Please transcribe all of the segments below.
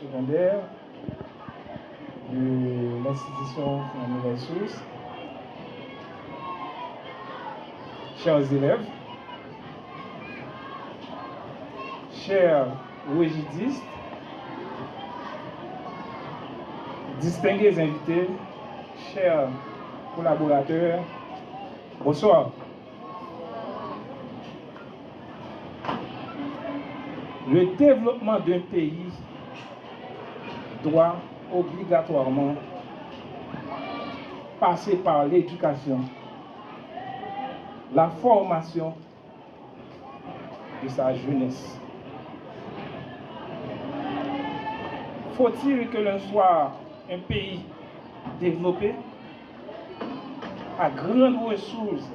secondaire de l'institution Nouvelle Source. Chers élèves, chers rigidistes, distingués invités, chers collaborateurs, bonsoir. Le développement d'un pays doit obligatoirement passer par l'éducation, la formation de sa jeunesse. Faut-il que l'on soit un pays développé, à grandes ressources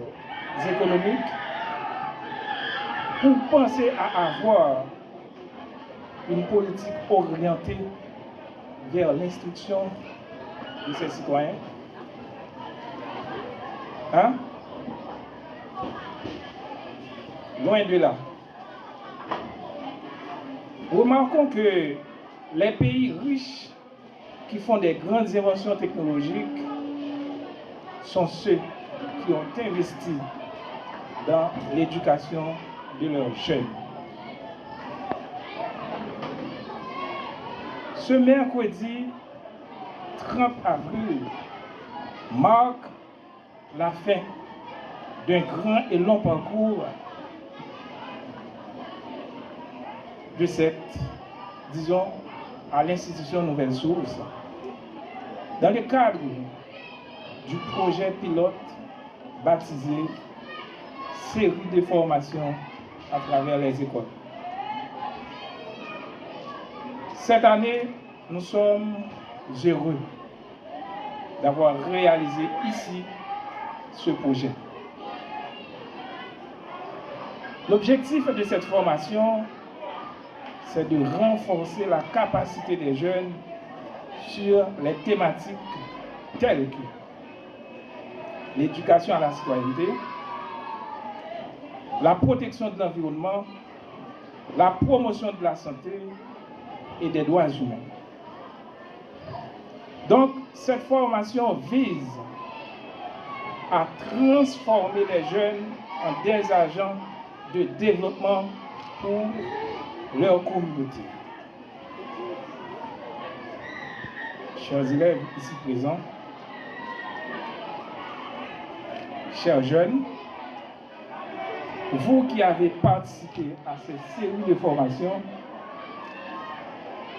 économiques, pour penser à avoir une politique orientée vers l'instruction de ses citoyens? Hein? Loin de là. Remarquons que les pays riches qui font des grandes inventions technologiques sont ceux qui ont investi dans l'éducation de leurs jeunes. Ce mercredi 30 avril marque la fin d'un grand et long parcours de cette, disons, à l'institution Nouvelle Source, dans le cadre du projet pilote baptisé Série de formations à travers les écoles. Cette année, nous sommes heureux d'avoir réalisé ici ce projet. L'objectif de cette formation, c'est de renforcer la capacité des jeunes sur les thématiques telles que l'éducation à la citoyenneté, la protection de l'environnement, la promotion de la santé et des droits humains. Donc, cette formation vise à transformer les jeunes en des agents de développement pour leur communauté. Chers élèves ici présents, chers jeunes, vous qui avez participé à cette série de formations,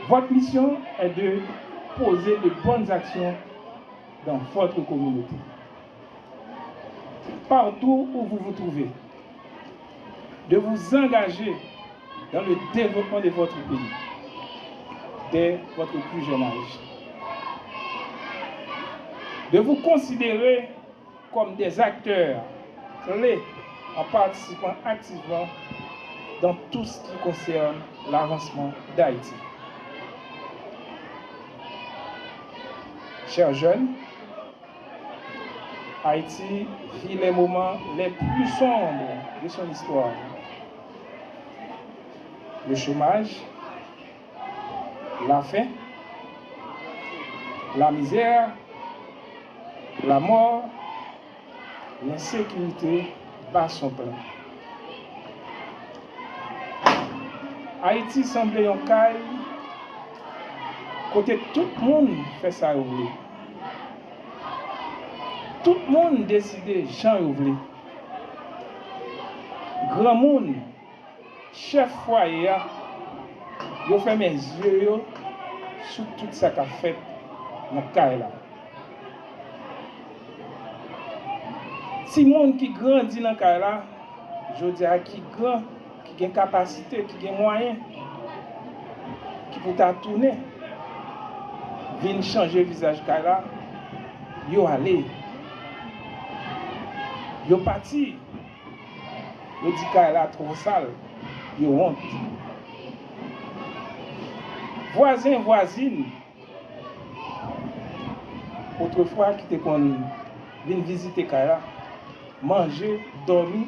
votre mission est de poser de bonnes actions dans votre communauté. Partout où vous vous trouvez, de vous engager dans le développement de votre pays dès votre plus jeune âge. De vous considérer comme des acteurs clés en participant activement dans tout ce qui concerne l'avancement d'Haïti. Chers jeunes, Haïti vit les moments les plus sombres de son histoire. Le chômage, la faim, la misère, la mort, l'insécurité bat son plein. Haïti semblait un caille côté tout le monde fait ça ouvrir. Tout le monde décide Jean ouvrir. Grand monde, chef foyer, yo fait mes yeux sur tout ça qu'a fait dans caille là. Si monde qui grandit dans caille là, je dis à qui grand, qui a une capacité, qui a moyen, qui peut tourner, vient changer le visage caille là, yo aller. Yo parti, yo dit qu'elle est trop sale, yo honte. Voisin, voisine, autrefois qui était qu'on vient visiter Kaya, manger, dormir,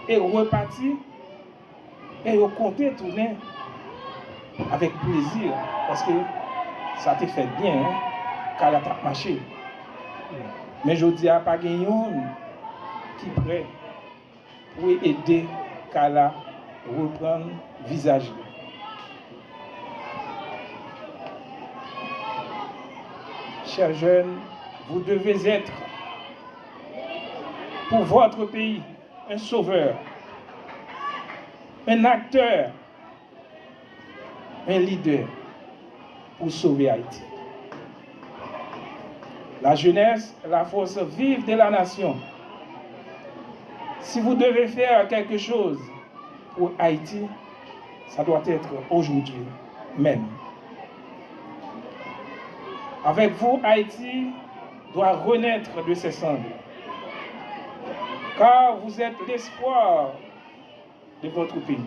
et repartir, et yo compter tourner, avec plaisir, parce que ça te fait bien, hein, quand la tape marché. Mais je dis à pas quelqu'un qui est prêt pour aider Kala reprendre visage. Chers jeunes, vous devez être pour votre pays un sauveur, un acteur, un leader pour sauver Haïti. La jeunesse est la force vive de la nation. Si vous devez faire quelque chose pour Haïti, ça doit être aujourd'hui même. Avec vous, Haïti doit renaître de ses cendres. Car vous êtes l'espoir de votre pays.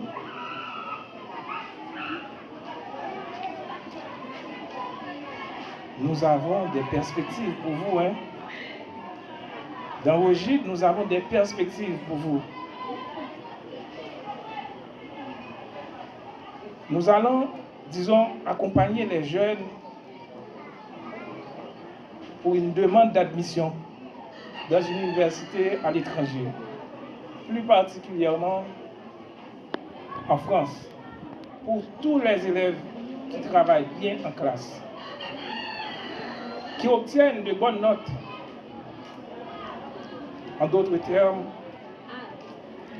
Nous avons des perspectives pour vous. Hein? Dans Rogide, nous avons des perspectives pour vous. Nous allons, disons, accompagner les jeunes pour une demande d'admission dans une université à l'étranger, plus particulièrement en France, pour tous les élèves qui travaillent bien en classe, qui obtiennent de bonnes notes. En d'autres termes,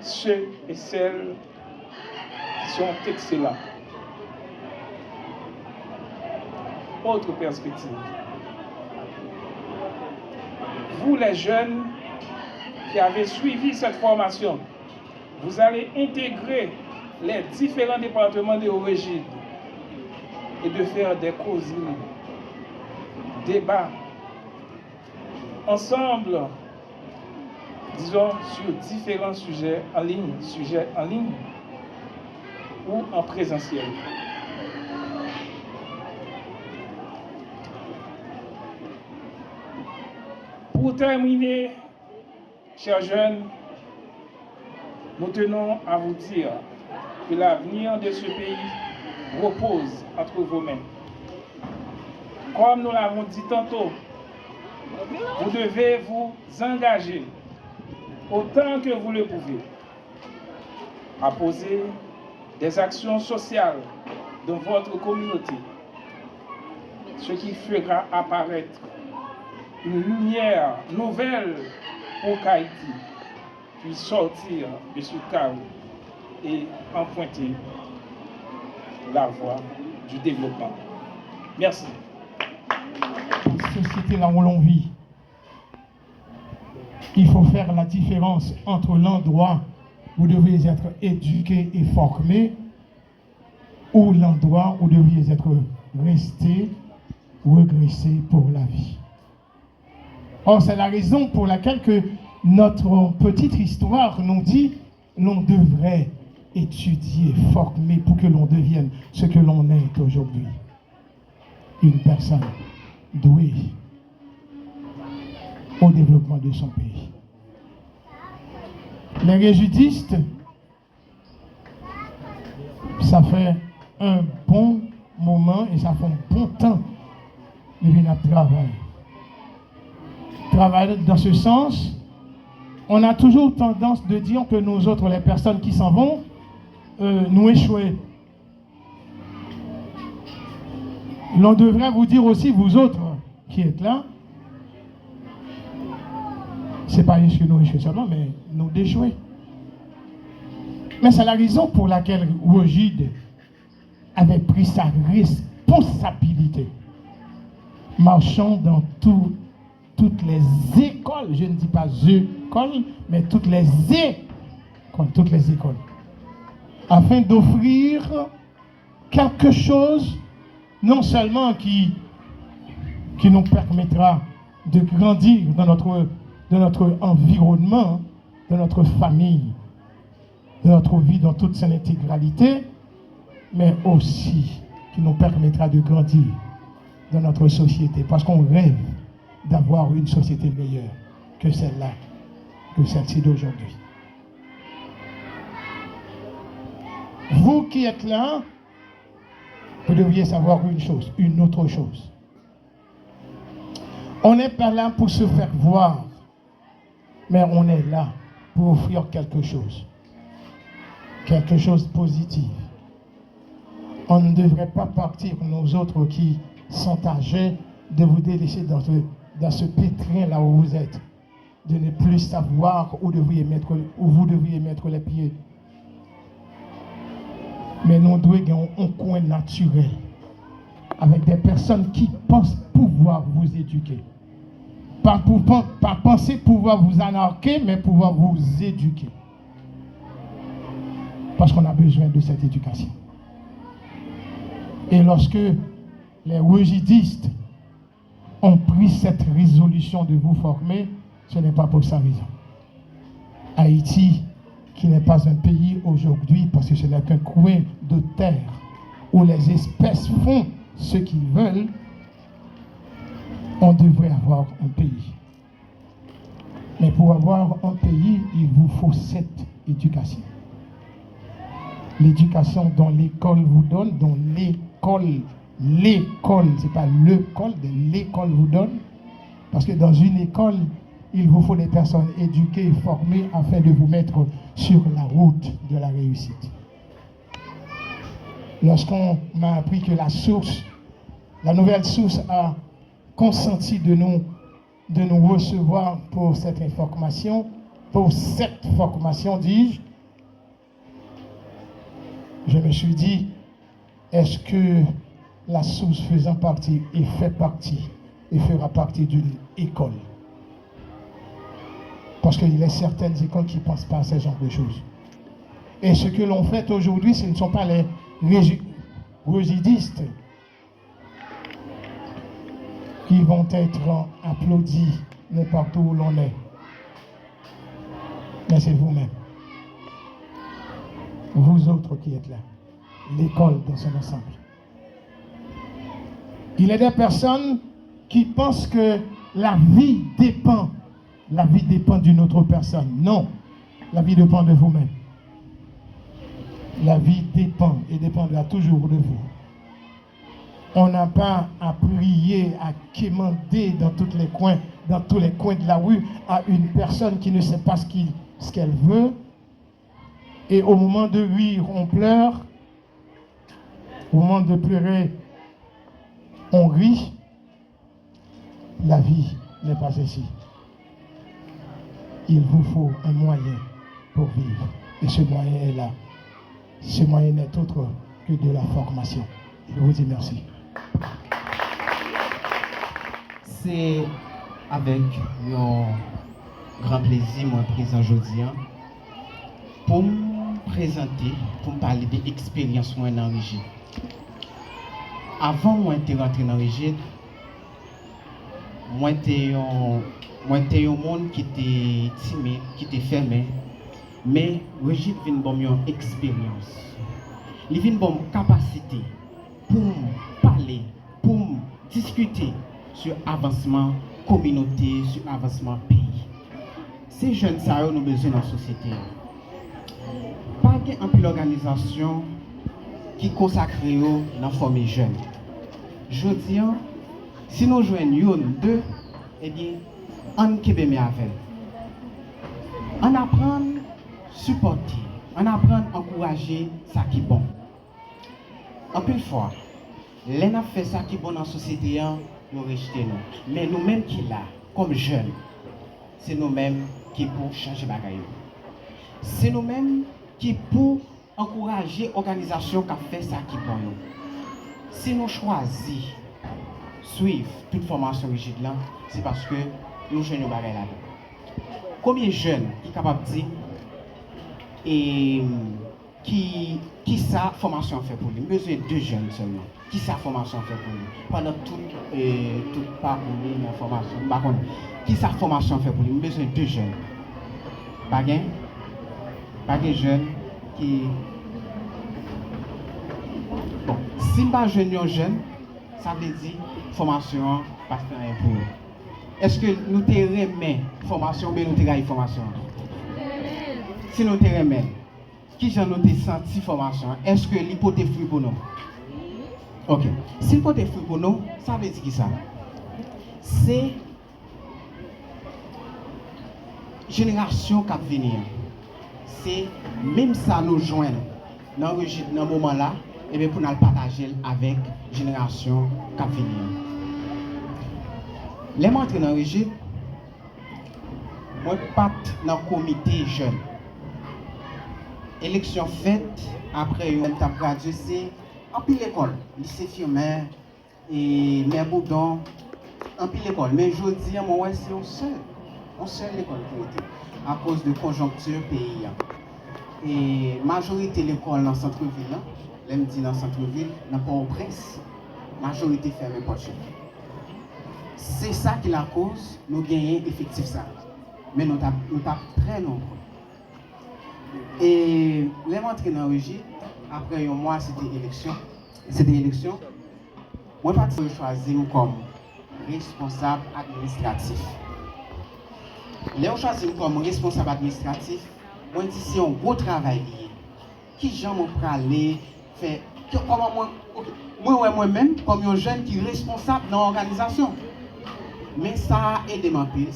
ceux et celles qui sont excellents. Autre perspective. Vous les jeunes qui avez suivi cette formation, vous allez intégrer les différents départements de Rogide et de faire des causeries, débats, ensemble, disons, sur différents sujets en ligne ou en présentiel. Pour terminer, chers jeunes, nous tenons à vous dire que l'avenir de ce pays repose entre vos mains. Comme nous l'avons dit tantôt, vous devez vous engager autant que vous le pouvez à poser des actions sociales dans votre communauté, ce qui fera apparaître une lumière nouvelle pour qu'Haïti puisse sortir de ce chaos et emprunter la voie du développement. Merci. La société là où l'on vit, il faut faire la différence entre l'endroit où vous devez être éduqué et formé ou l'endroit où vous devez être resté, regressé pour la vie. Or, c'est la raison pour laquelle que notre petite histoire nous dit l'on devrait étudier, former pour que l'on devienne ce que l'on est aujourd'hui. Une personne douée au développement de son pays. Les régidistes, ça fait un bon moment et ça fait un bon temps depuis notre travail. Travailler dans ce sens, on a toujours tendance de dire que nous autres, les personnes qui s'en vont, nous échouons. L'on devrait vous dire aussi, vous autres qui êtes là, c'est pas que nous échouons seulement, mais nous d'échouer. Mais c'est la raison pour laquelle Rogide avait pris sa responsabilité, marchant dans toutes les écoles, je ne dis pas écoles, mais toutes les écoles, afin d'offrir quelque chose, non seulement qui nous permettra de grandir dans notre environnement, dans notre famille, dans notre vie dans toute son intégralité, mais aussi qui nous permettra de grandir dans notre société, parce qu'on rêve d'avoir une société meilleure que celle-là, que celle-ci d'aujourd'hui. Vous qui êtes là, vous devriez savoir une autre chose. On n'est pas là pour se faire voir, mais on est là pour offrir quelque chose de positif. On ne devrait pas partir, nous autres qui sont âgés, de vous délaisser dans ce pétrin là où vous êtes, de ne plus savoir où vous devriez mettre les pieds. Mais nous devons avoir un coin naturel avec des personnes qui pensent pouvoir vous éduquer. Pas penser pouvoir vous anarquer, mais pouvoir vous éduquer. Parce qu'on a besoin de cette éducation. Et lorsque les rigidistes ont pris cette résolution de vous former, ce n'est pas pour sa raison. Haïti, qui n'est pas un pays aujourd'hui, parce que ce n'est qu'un coin de terre où les espèces font ce qu'ils veulent, on devrait avoir un pays. Mais pour avoir un pays, il vous faut cette éducation. L'éducation dont l'école vous donne, dont l'école, c'est pas le col, de l'école vous donne. Parce que dans une école, il vous faut des personnes éduquées et formées afin de vous mettre sur la route de la réussite. Lorsqu'on m'a appris que la nouvelle source a consenti de nous recevoir pour cette formation, dis-je, je me suis dit, est-ce que la source faisant partie et fait partie et fera partie d'une école? Parce qu'il y a certaines écoles qui ne pensent pas à ce genre de choses. Et ce que l'on fait aujourd'hui, ce ne sont pas les rigidistes qui vont être applaudis n'importe où l'on est. Mais c'est vous-même. Vous autres qui êtes là. L'école dans son ensemble. Il y a des personnes qui pensent que la vie dépend d'une autre personne. Non, la vie dépend de vous-même. La vie dépend et dépendra toujours de vous. On n'a pas à prier, à quémander dans tous les coins de la rue à une personne qui ne sait pas ce qu'elle veut. Et au moment de rire, on pleure. Au moment de pleurer, on rit. La vie n'est pas ainsi. Il vous faut un moyen pour vivre. Et ce moyen est là. Ce moyen n'est autre que de la formation. Je vous dis merci. C'est avec un grand plaisir, moi, présent aujourd'hui, pour me présenter, pour me parler de l'expérience moi dans Rigide. Avant moi de rentrer dans Rigide, moi j'étais un monde qui était timide, qui était fermé, mais Rigide vient de me une expérience. Il vient de me capacité pour me parler, pour me discuter sur l'avancement communauté, sur l'avancement pays. Ces jeunes, ça nous besoin dans la société. Pas une organisation qui consacre dans la forme jeune. Je dis, si nous jouons deux, eh bien, on peut bien avec. On apprend à supporter, on apprend à encourager ça qui est bon. En plus de fois, les gens fait ça qui est bon dans la société, nous rejetons nous. Mais nous-mêmes qui là, comme jeunes, c'est nous-mêmes qui pour changer les choses. C'est nous-mêmes qui pour encourager l'organisation qui a fait ça qui est bon. Si nous choisissons suivre toute formation rigide là, c'est parce que nous jeunes nous bagaille là. Combien de jeunes qui sont capables de dire et qui sa formation fait pour lui? Besoin de 2 jeunes seulement. Qui sa formation fait pour lui? Pendant tout parcours de formation. Par contre, qui sa formation fait pour lui? Besoin de 2 jeunes. Pas de jeunes qui. Bon, si pas jeune, ça veut dire formation pas pour nous. Est-ce que nous te remet formation ou bien nous te gagne formation? Si nous te remet, qui j'en ai senti formation? Est-ce que l'hypothèse fruit pour nous? Ok. Si le côté fruit pour nous, ça veut dire qui ça? C'est génération qui va venir. C'est même ça nous joindre dans le moment là, et bien pour nous le partager avec la génération qui va venir. Les montres dans le régime, moi je pas dans le comité jeune. Élection faite, après on a gradué, c'est en pile l'école, lycée Firmin et Mère Boudon, en pile l'école. Mais je dis, moi c'est on seul l'école qui était, à cause de conjoncture pays. Et majorité de l'école dans le centre-ville, l'aime dit dans le centre-ville, n'a pas au presse, majorité fermée pour chez. C'est ça qui est la cause, nous gagnons effectif ça. Mais nous sommes très nombreux. Et les rentrées dans le régime, après un mois, c'était élection. Moi, je suis choisi comme responsable administratif. Les gens choisissent comme responsable administratif. Moi, je dis c'est un gros travail lié. Qui j'en peux aller faire? Comment moi-même, comme un jeune qui est responsable dans l'organisation. Mais ça a aidé ma pile,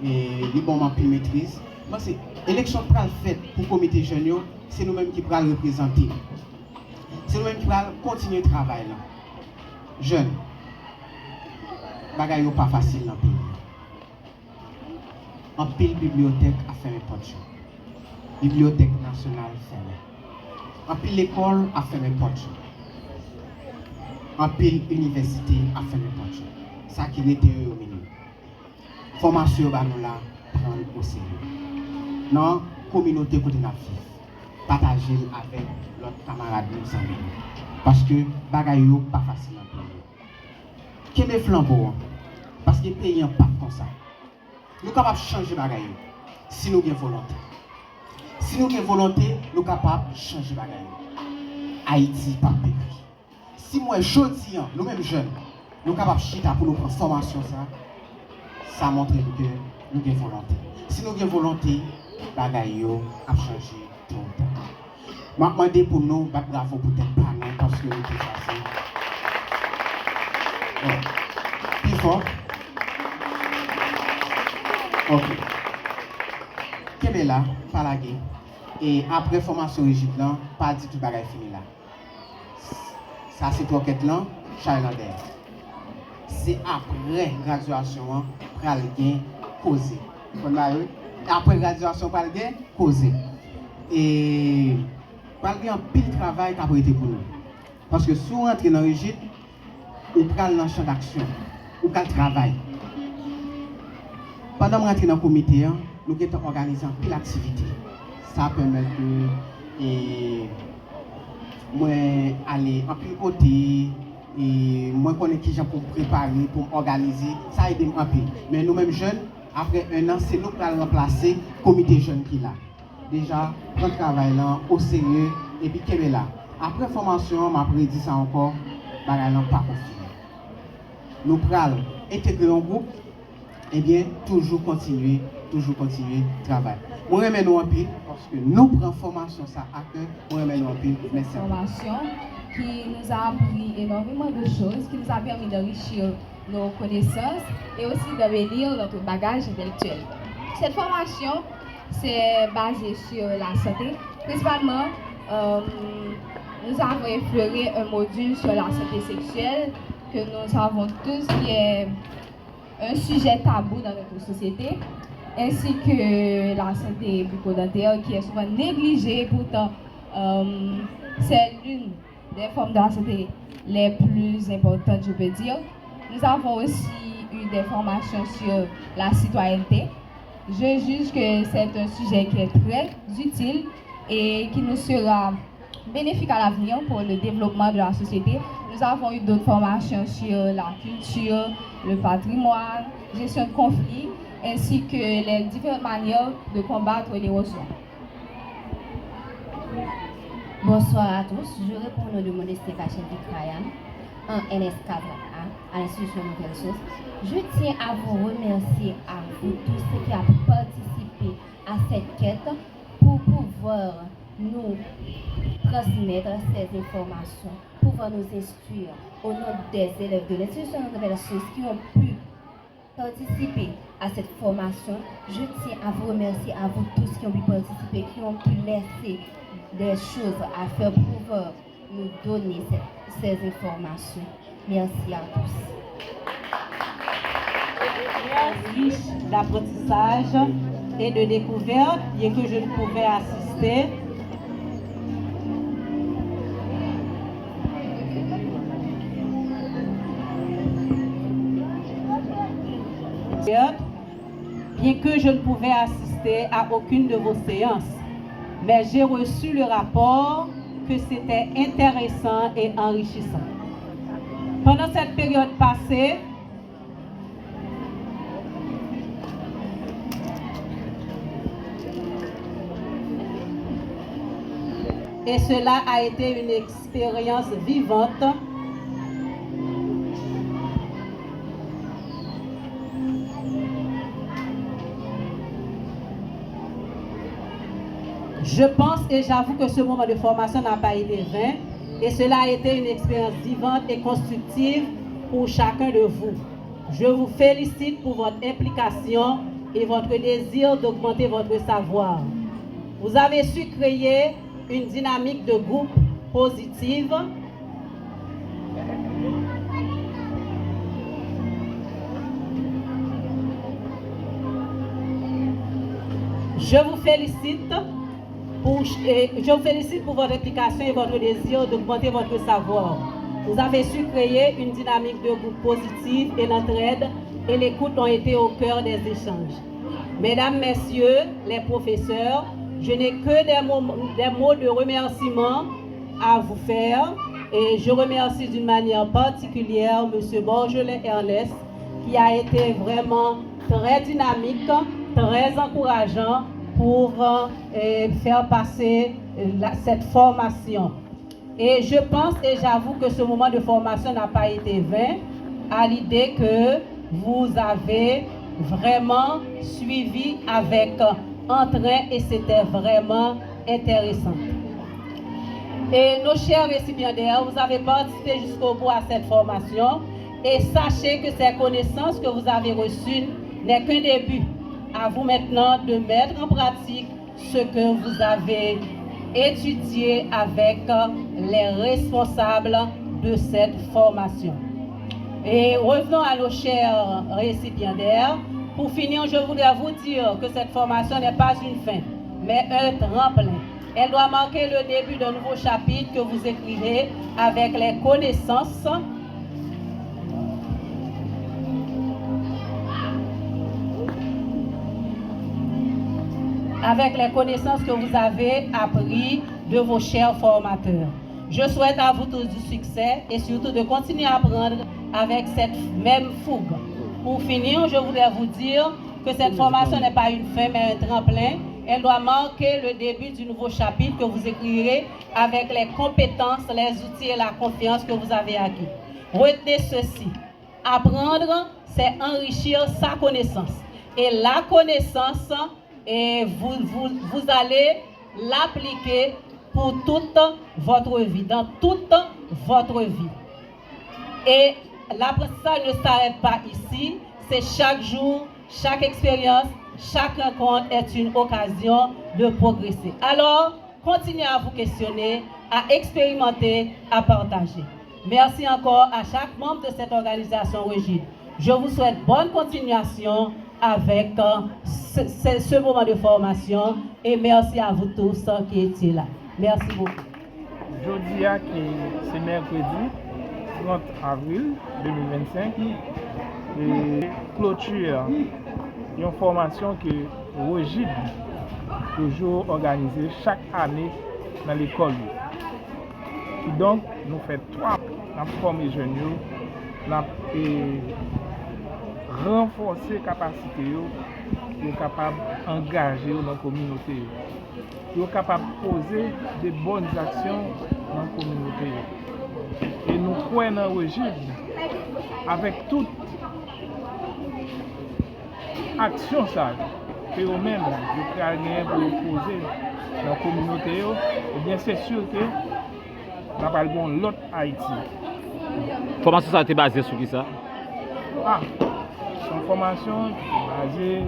et les bons ma pile maîtrise. Moi, c'est l'élection qui est faite pour le comité jeune, c'est nous-mêmes qui allons représenter. C'est nous-mêmes qui allons continuer le travail là. Jeunes, bagaille pas facile dans le pays. En pile bibliothèque a fermé porte. Bibliothèque nationale fermée. En pile l'école a fermé porte. En pile université a fermé porte. Ça qui était au milieu. Formation bah nous là prendre au sérieux. Non, communauté côté n'a vivre. Partager avec l'autre camarade nous amis. Parce que bagaille yo pas facile dans le pays. Qui met flambeau parce que le pays n'est pas comme ça. Nous sommes capables de changer bagaille si nous avons volonté. Si nous avons volonté, nous sommes capables de changer bagaille. Haïti pas péri. Si moi je dis nous-mêmes jeunes, nous sommes capables de chita pour nous prendre formation ça montre que nous avons volonté. Si nous avons volonté, bagaille a changé tout le temps. Je demande pour nous, bravo peut-être pas non parce que nous avons passé. Plus fort. Ok. Quelle est là, pas la guerre. Et après formation rigide là, pas du tout bagaille fini là. Ça c'est toi quête là, Charlander. C'est après graduation pour aller gain causer. Après graduation pour aller gain causer. Et pour aller en pile travail qui a été pour nous. Parce que si on entre dans rigide, on prend dans le champ d'action, on prend le travail. Pendant que nous rentrons dans le comité, nous avons organisé une pile d'activités. Ça permet que moi aller en pile côté et moi connais qui j'ai pour préparer, pour organiser, ça aide un peu. Mais nous-mêmes jeunes, après un an, c'est nous qui allons remplacer le comité jeune qui est là. Déjà, prendre le travail là au sérieux et puis qu'elle est là. Après formation, après dit ça encore, bagaille là pas confirmé. Nous prenons intégrer un groupe. Eh bien, toujours continuer le travail. Moi, je nous en pile parce que nous prenons formation ça à cœur. Moi, je nous en pile. Merci. Formation qui nous a appris énormément de choses, qui nous a permis d'enrichir nos connaissances et aussi d'embellir notre bagage intellectuel. Cette formation, c'est basée sur la santé. Principalement, nous avons effleuré un module sur la santé sexuelle que nous savons tous qui est un sujet tabou dans notre société, ainsi que la santé bucco-dentaire qui est souvent négligée. Pourtant, c'est l'une des formes de la santé les plus importantes, je peux dire. Nous avons aussi eu des formations sur la citoyenneté. Je juge que c'est un sujet qui est très utile et qui nous sera bénéfique à l'avenir pour le développement de la société. Nous avons eu d'autres formations sur la culture, le patrimoine, gestion de conflits, ainsi que les différentes manières de combattre les ressources. Bonsoir à tous, je réponds au nom de Modeste Kachin-Vitrayan, en NS4A, à l'institution Nouvelle Source. Je tiens à vous remercier à vous tous ceux qui ont participé à cette quête pour pouvoir nous transmettre ces informations, pouvoir nous instruire au nom des élèves de l'institution de nouvelles sources qui ont pu participer à cette formation. Je tiens à vous remercier, à vous tous qui ont pu participer, qui ont pu laisser des choses à faire pour pouvoir nous donner ces informations. Merci à tous. Riche d'apprentissage et de découverte, bien que je ne pouvais assister. Bien que je ne pouvais assister à aucune de vos séances, mais j'ai reçu le rapport que c'était intéressant et enrichissant. Pendant cette période passée, et cela a été une expérience vivante. Je pense et j'avoue que ce moment de formation n'a pas été vain et cela a été une expérience vivante et constructive pour chacun de vous. Je vous félicite pour votre implication et votre désir d'augmenter votre savoir. Vous avez su créer une dynamique de groupe positive. Je vous félicite pour votre implication et votre désir d'augmenter votre savoir. Vous avez su créer une dynamique de groupe positive et l'entraide et l'écoute ont été au cœur des échanges. Mesdames, Messieurs, les professeurs, je n'ai que des mots de remerciement à vous faire et je remercie d'une manière particulière M. Borgelet Ernest qui a été vraiment très dynamique, très encourageant pour faire passer cette formation. Et je pense et j'avoue que ce moment de formation n'a pas été vain à l'idée que vous avez vraiment suivi avec entrain et c'était vraiment intéressant. Et nos chers récipiendaires, vous avez participé jusqu'au bout à cette formation et sachez que ces connaissances que vous avez reçues n'est qu'un début. À vous maintenant de mettre en pratique ce que vous avez étudié avec les responsables de cette formation. Et revenons à nos chers récipiendaires. Pour finir, je voudrais vous dire que cette formation n'est pas une fin, mais un tremplin. Elle doit marquer le début d'un nouveau chapitre que vous écrirez avec les connaissances que vous avez appris de vos chers formateurs. Je souhaite à vous tous du succès et surtout de continuer à apprendre avec cette même fougue. Pour finir, je voudrais vous dire que cette formation n'est pas une fin mais un tremplin. Elle doit marquer le début du nouveau chapitre que vous écrirez avec les compétences, les outils et la confiance que vous avez acquis. Retenez ceci. Apprendre, c'est enrichir sa connaissance. Et la connaissance, et vous allez l'appliquer pour toute votre vie, dans toute votre vie. Et l'apprentissage ne s'arrête pas ici, c'est chaque jour, chaque expérience, chaque rencontre est une occasion de progresser. Alors, continuez à vous questionner, à expérimenter, à partager. Merci encore à chaque membre de cette organisation rigide. Je vous souhaite bonne continuation avec ce moment de formation et merci à vous tous qui étiez là. Merci beaucoup. Jeudi, c'est mercredi 30 avril 2025 et clôture une formation que Rogid toujours organisée chaque année dans l'école. Et donc, nous faisons 3 former jeunes, renforcer les capacités, pour capables d'engager dans la communauté, pour capables de poser de bonnes actions dans la communauté. Et nous croyons dans le régime avec toute action ça que eux-mêmes vous gagner pour poser dans la communauté, eh bien c'est sûr que nous avons l'autre Haïti. Formation ça a été basée sur qui ça? Ah, c'est une formation basée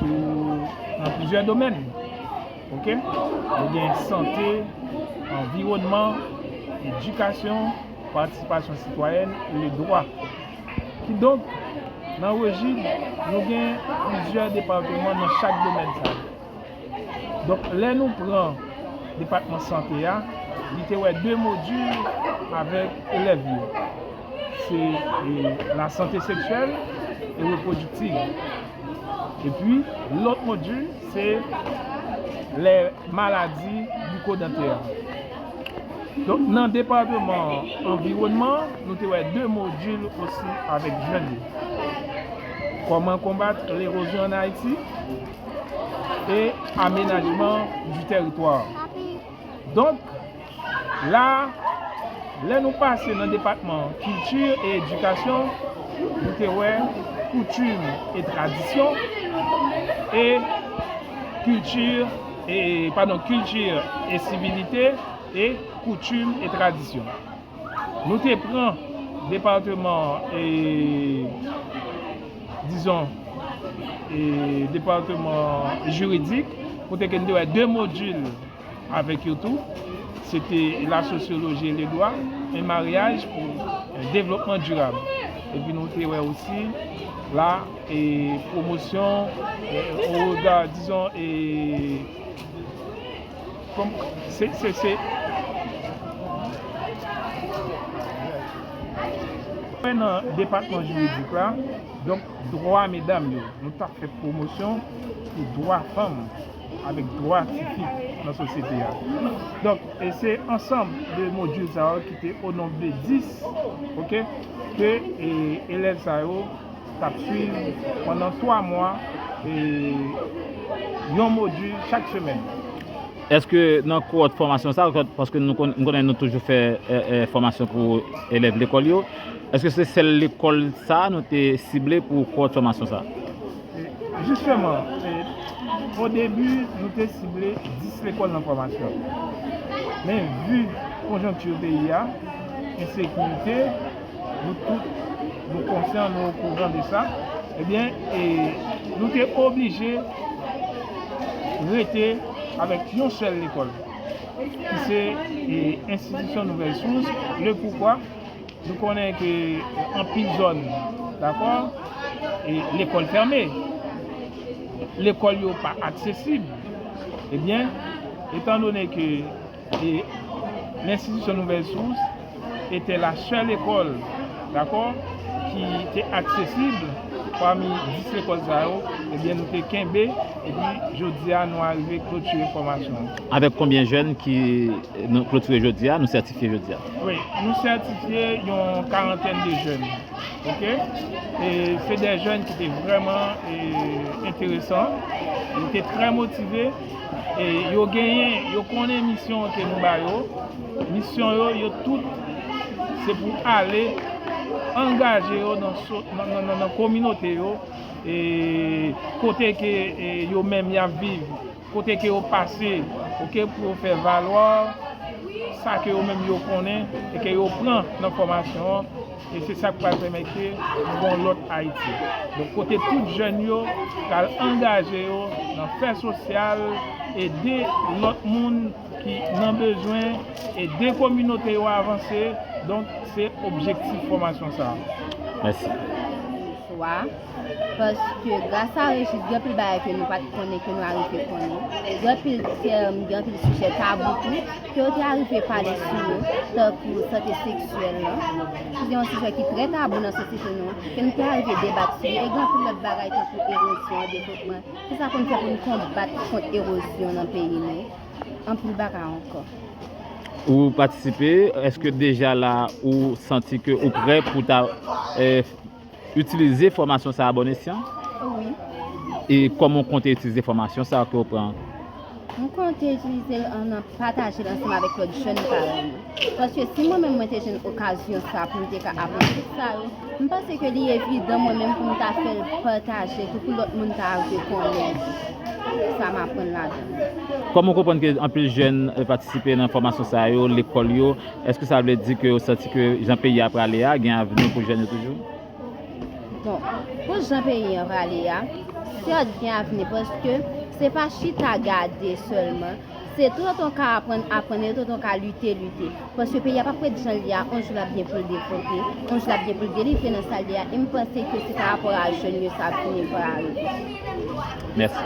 dans plusieurs domaines. Ok? Il y a santé, environnement, éducation, participation citoyenne et les droits. Qui donc, dans le régime, nous avons plusieurs départements dans chaque domaine. Ça. Donc, là, nous prenons le département santé, il y a 2 modules avec élèves. C'est la santé sexuelle et reproductive. Et puis, l'autre module, c'est les maladies bucco-dentaires. Donc, dans le département environnement, nous avons 2 modules aussi avec jeunes. Comment combattre l'érosion en Haïti et aménagement du territoire. Donc, là nous passons dans le département culture et éducation, nous avons coutume et tradition et culture et civilité et coutume et tradition. Nous te prenons département et disons département juridique pour te nous avons 2 modules avec eux tout. C'était la sociologie et les droits, un mariage pour un développement durable. Et puis nous avons aussi la promotion au regard, disons, c'est dans le département juridique là, donc droit mesdames, nous avons fait promotion pour droit femmes avec droit civique dans la société. Donc, et c'est ensemble de modules qui étaient au nombre de 10, ok, que les élèves suivent pendant 3 mois et un module chaque semaine. Est-ce que dans le cours de formation, ça, parce que nous avons toujours fait formation pour élèves de l'école, est-ce que c'est celle l'école ça nous avons ciblé pour le cours de formation ça? Justement, au début, nous avons ciblé 10 écoles de formation. Mais vu la conjoncture pays, insécurité, nous conscients, nous au courant de ça, eh bien, nous sommes obligés de rester avec une seule école, qui c'est l'institution Nouvelle Source. Le pourquoi, nous connaissons qu'en pile zone, d'accord, et l'école fermée, l'école n'est pas accessible. Eh bien, étant donné que l'institution Nouvelle Source était la seule école, d'accord, qui était accessible parmi 10 écoles, eh bien, nous sommes 15 et puis, jeudi, nous arrivons à clôturer la formation. Avec combien de jeunes qui nous clôturent jeudi, nous certifiés jeudi? Oui, nous certifiés, il y a une quarantaine de jeunes. Ok? Et c'est des jeunes qui étaient vraiment intéressants, ils étaient très motivés et ils ont gagné, ils connaissent la mission que nous avons. La mission, toutes, c'est pour aller engager dans la communauté et côté que yo même y vivre, côté que yo passé, OK, pour faire valoir ça que yo même yo connaît et que yo prend dans formation et c'est ça qui va permettre bon l'autre Haïti. Donc côté tout jeunes yo cal engager dans faire social, aider l'autre monde qui ont besoin et des communautés à avancer. Donc, c'est objectif formation ça. Merci. Parce que grâce à Régis, il y a plus de choses que nous ne connaissons, que nous arrivons à connaître. Il y a plus de termes, il y a plus de sujets tabous, que nous arrivons à parler sur eux, tant pour la santé sexuelle. C'est un sujet qui est très tabou dans la société, que nous arrivons à débattre sur. Et il y a plus de bagages pour l'érosion, le développement. C'est ça qu'on fait pour nous combattre contre l'érosion dans le pays. En plus de bagages encore. Ou participer, est-ce que déjà là, ou senti que ou prêt pour utiliser formation ça à bon escient? Oui. Et comment on compte utiliser formation ça que vous prenez? On compte utiliser, on a partagé ensemble avec l'autre jeune parent. Parce que si moi-même j'ai une occasion ça pour me apprendre ça, je pense que c'est évident moi-même pour me faire partager, pour que l'autre monde arrive à connaître. ça m'apprend là-dedans. Comment comprendre qu'en plus jeunes participer dans la formation ça yo, l'école yo, est-ce que ça veut dire que vous sentez que Jean-Pays après aller à gain avenir pour jeunes toujours? Bon, pour Jean-Pays en Valéa, c'est bien avenir parce que c'est pas chita garder seulement. C'est tout ton cas apprendre, tout ton cas lutter. Parce que le pays n'a pas près de gens là, on joue la bien pour le développer, on joue la bien pour le délivrer dans sa salle. Et je pense que c'est par rapport à jeunes, ça finit par arriver. Merci.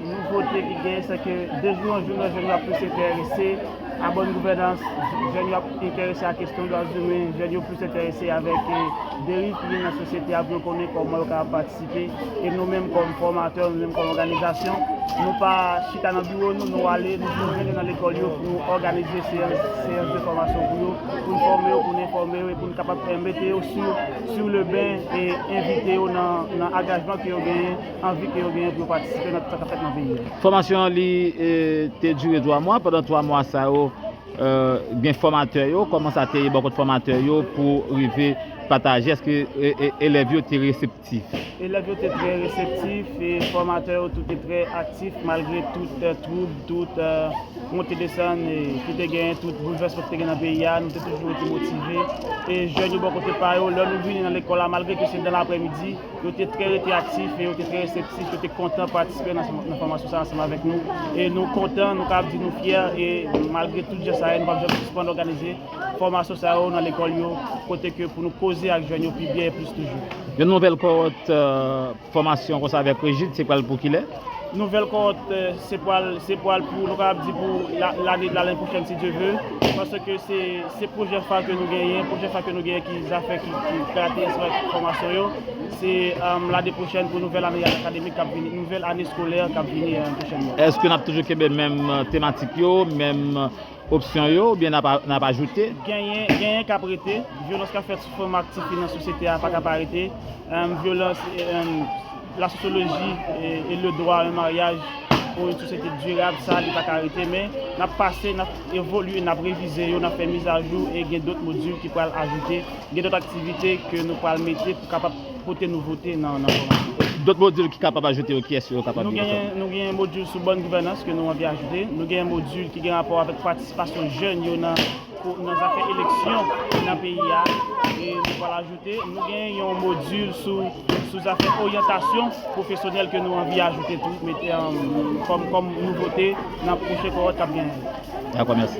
Nouveauté qui gagne, c'est que de jour en jour, les jeunes sont plus intéressés à la bonne gouvernance, les jeunes sont intéressés à la question de droits humains, les jeunes sont plus intéressés avec des dérives qui viennent dans la société à reconnaître comment ils peuvent participer. Et nous-mêmes, comme formateurs, nous-mêmes, comme organisation, nous pas chita dans le bureau, nous aller, nous venir dans l'école pour organiser ces séances de formation pour nous former, pour nous informer et pour nous capables de mettre sur le bain et inviter dans l'engagement qu'ils ont gagné, envie qu'ils ont gagné pour participer dans tout ce fait dans le pays. Formation a duré 3 mois. Pendant 3 mois, ça a bien formateur, comment ça a été beaucoup de formateurs pour arriver partager. Est-ce que élèves étaient réceptifs? Élèves étaient très réceptifs et formateurs tout est très actifs malgré toute trouble, toute montée de descente et tout est gagné, tout bouleversement qui est dans le pays. Nous avons toujours été motivés. Et jeunes de bon côté par eux, là nous venons dans l'école malgré que c'est dans l'après-midi, ils étaient très actifs et ils étaient très réceptifs, ils étaient contents de participer dans la formation ensemble avec nous. Et nous contents, nous sommes nous fiers et malgré tout ça, nous avons suspendre d'organiser formation dans l'école côté que pour nous causer avec jeunes plus bien et plus toujours. Une nouvelle cohorte formation qu'on avec Brigitte, c'est quoi pour qu'il est? Nouvelle cohorte, c'est pour l'année prochaine si Dieu veut, parce que c'est le projet phare que nous gagnons, qui a fait qui caractérise la formation. C'est l'année prochaine pour nouvelle année académique, nouvelle année scolaire qui va venir prochainement. Est-ce qu'on a toujours la même thématique, même option, ou bien n'a pas ajouté? Gagner qu'à prêter, violence qu'a fait sous forme active dans la société, pas qu'à arrêter, violence, la sociologie et le droit à un mariage pour une société durable, ça n'est pas qu'à arrêter, mais on a passé, on a évolué, on a révisé, on a fait mise à jour et il y a d'autres modules qui peuvent ajouter, il y a d'autres activités que nous pouvons mettre pour capable porter nouveauté dans la formation. D'autres modules qui sont capables d'ajouter, qui est capable Nous avons un module sur bonne gouvernance que nous avons ajouté. Nous avons un module qui a un rapport avec la participation jeune dans les affaires élections dans le pays. Et nous allons l'ajouter. Nous avons un module sur les affaires orientation professionnelle que nous avons ajouté tout, comme nouveauté dans la prochaine cohorte qui a bien. D'accord, merci.